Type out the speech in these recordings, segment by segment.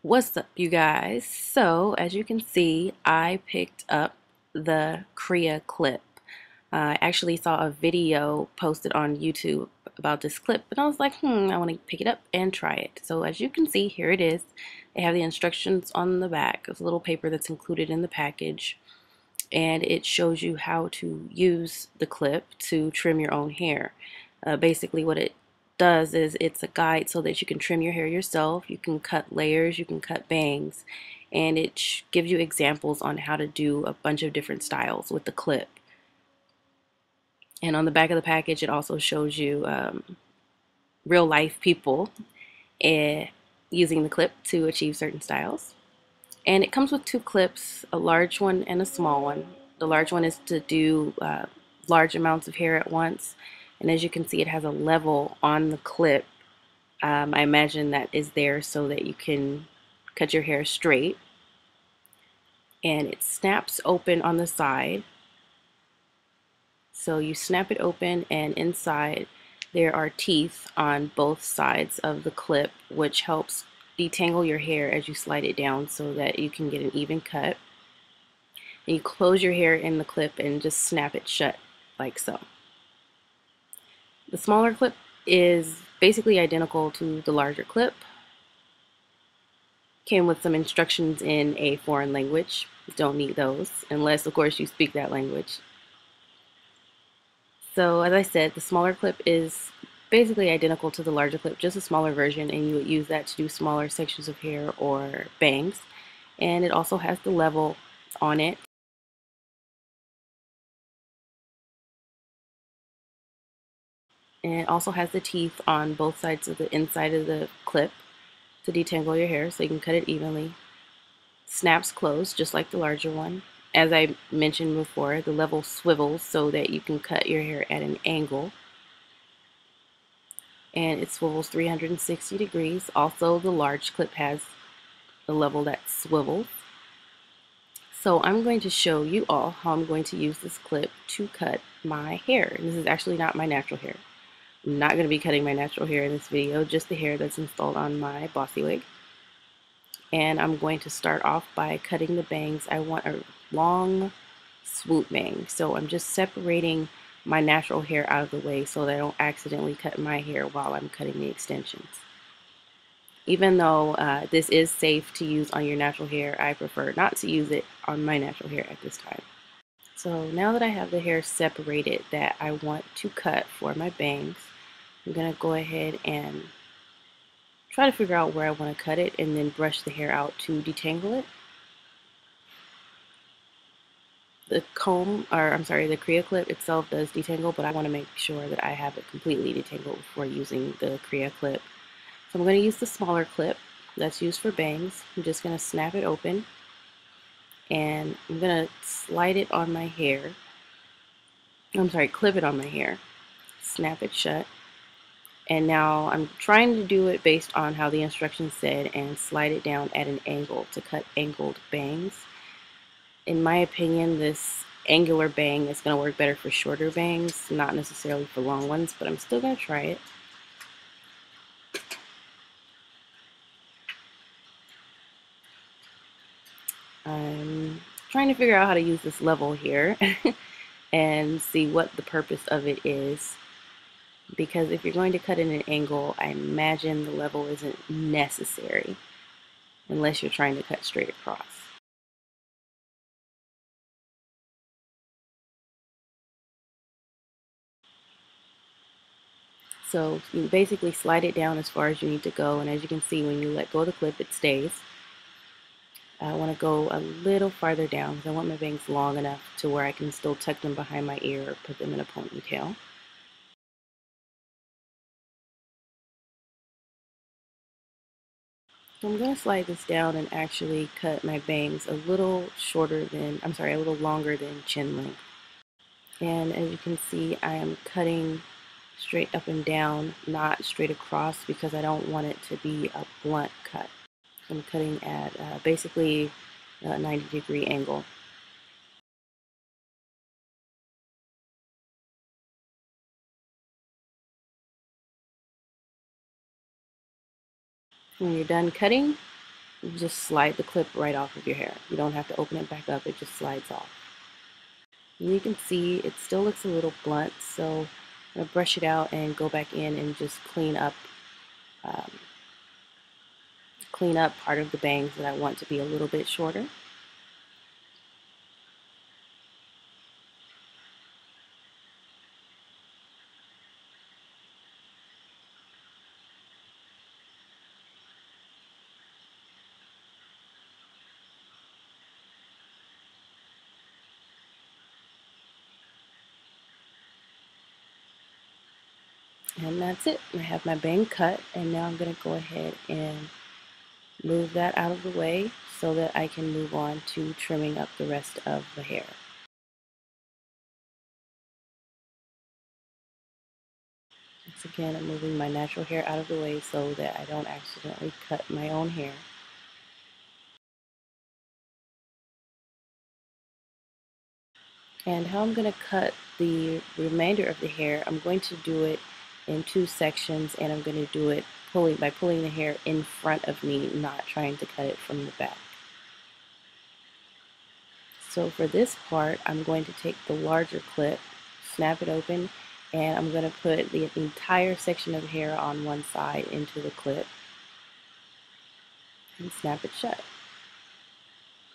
What's up, you guys? So, as you can see, I picked up the Crea clip. I actually saw a video posted on YouTube about this clip, and I was like, I want to pick it up and try it. So, as you can see, here it is. They have the instructions on the back. It's a little paper that's included in the package, and it shows you how to use the clip to trim your own hair. Basically, what it does is it's a guide so that you can trim your hair yourself, you can cut layers, you can cut bangs, and it gives you examples on how to do a bunch of different styles with the clip. And on the back of the package, it also shows you real life people uh, using the clip to achieve certain styles. And it comes with two clips, a large one and a small one. The large one is to do large amounts of hair at once. And as you can see, it has a level on the clip. I imagine that is there so that you can cut your hair straight. And it snaps open on the side. So you snap it open, and inside there are teeth on both sides of the clip, which helps detangle your hair as you slide it down so that you can get an even cut. And you close your hair in the clip and just snap it shut like so. The smaller clip is basically identical to the larger clip. Came with some instructions in a foreign language. Don't need those unless, of course, you speak that language. So as I said, the smaller clip is basically identical to the larger clip, just a smaller version, and you would use that to do smaller sections of hair or bangs. And it also has the level on it. And it also has the teeth on both sides of the inside of the clip to detangle your hair so you can cut it evenly. Snaps closed just like the larger one. As I mentioned before, the level swivels so that you can cut your hair at an angle. And it swivels 360 degrees. Also, the large clip has the level that swivels. So I'm going to show you all how I'm going to use this clip to cut my hair. And this is actually not my natural hair. I'm not going to be cutting my natural hair in this video, just the hair that's installed on my Bossy Wig. And I'm going to start off by cutting the bangs. I want a long swoop bang. So I'm just separating my natural hair out of the way so that I don't accidentally cut my hair while I'm cutting the extensions. Even though this is safe to use on your natural hair, I prefer not to use it on my natural hair at this time. So now that I have the hair separated that I want to cut for my bangs, I'm going to go ahead and try to figure out where I want to cut it and then brush the hair out to detangle it. The comb, or I'm sorry, the Crea clip itself does detangle, but I want to make sure that I have it completely detangled before using the Crea clip. So I'm going to use the smaller clip that's used for bangs. I'm just going to snap it open and I'm going to slide it on my hair. I'm sorry, clip it on my hair, snap it shut. And now I'm trying to do it based on how the instructions said and slide it down at an angle to cut angled bangs. In my opinion, this angular bang is going to work better for shorter bangs, not necessarily for long ones, but I'm still going to try it. I'm trying to figure out how to use this level here and see what the purpose of it is. Because if you're going to cut in an angle, I imagine the level isn't necessary unless you're trying to cut straight across. So you basically slide it down as far as you need to go, and as you can see, when you let go of the clip, it stays. I want to go a little farther down because I want my bangs long enough to where I can still tuck them behind my ear or put them in a ponytail. So I'm going to slide this down and actually cut my bangs a little shorter than, I'm sorry, a little longer than chin length. And as you can see, I am cutting straight up and down, not straight across, because I don't want it to be a blunt cut. I'm cutting at basically a 90-degree angle. When you're done cutting, You just slide the clip right off of your hair. You don't have to open it back up, it just slides off. And you can see it still looks a little blunt, so I'm going to brush it out and go back in and just um, clean up part of the bangs that I want to be a little bit shorter. And that's it. I have my bang cut, and now I'm going to go ahead and move that out of the way so that I can move on to trimming up the rest of the hair. Once again, I'm moving my natural hair out of the way so that I don't accidentally cut my own hair. And how I'm going to cut the remainder of the hair, I'm going to do it in two sections, and I'm going to do it by pulling the hair in front of me, not trying to cut it from the back. So for this part, I'm going to take the larger clip, snap it open, and I'm going to put the entire section of hair on one side into the clip and snap it shut.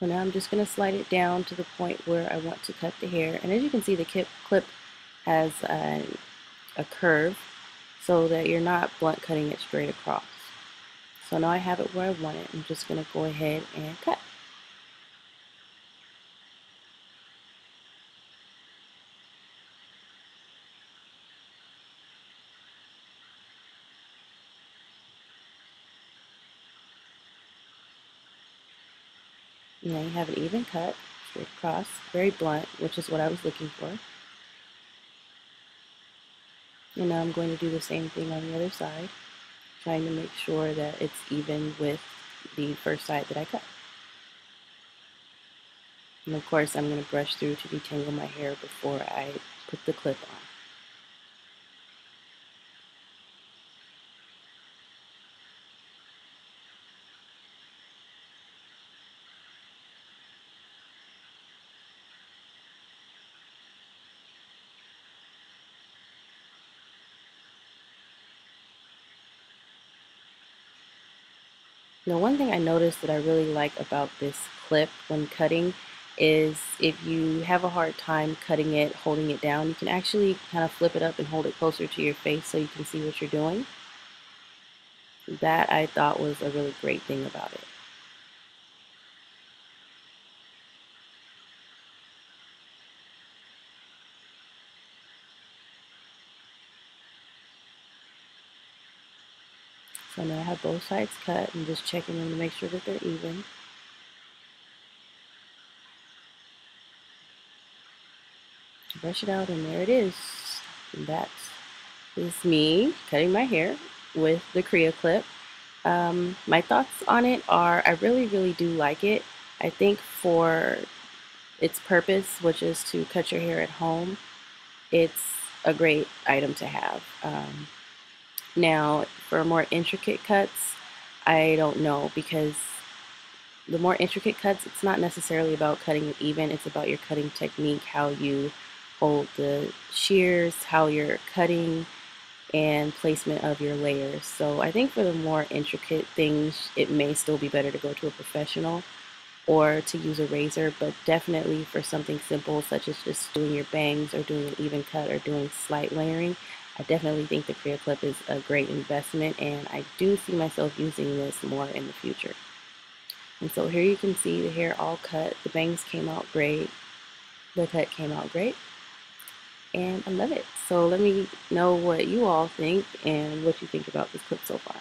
So now I'm just going to slide it down to the point where I want to cut the hair. And as you can see, the clip has a curve so that you're not blunt cutting it straight across. So now I have it where I want it. I'm just going to go ahead and cut. And now you have an even cut straight across, very blunt, which is what I was looking for. And now I'm going to do the same thing on the other side, trying to make sure that it's even with the first side that I cut. And of course, I'm going to brush through to detangle my hair before I put the clip on. Now, one thing I noticed that I really like about this clip when cutting is if you have a hard time cutting it, holding it down, you can actually kind of flip it up and hold it closer to your face so you can see what you're doing. That I thought was a really great thing about it. So now I have both sides cut. I'm just checking them to make sure that they're even. Brush it out, and there it is. And that is me cutting my hair with the Crea clip. My thoughts on it are I really do like it. I think for its purpose, which is to cut your hair at home, it's a great item to have. Now, for more intricate cuts, I don't know, because the more intricate cuts, it's not necessarily about cutting it even, it's about your cutting technique, how you hold the shears, how you're cutting, and placement of your layers. So I think for the more intricate things, it may still be better to go to a professional or to use a razor, but definitely for something simple such as just doing your bangs or doing an even cut or doing slight layering, I definitely think the Crea clip is a great investment, and I do see myself using this more in the future. And so here you can see the hair all cut, the bangs came out great, the cut came out great, and I love it. So let me know what you all think and what you think about this clip so far.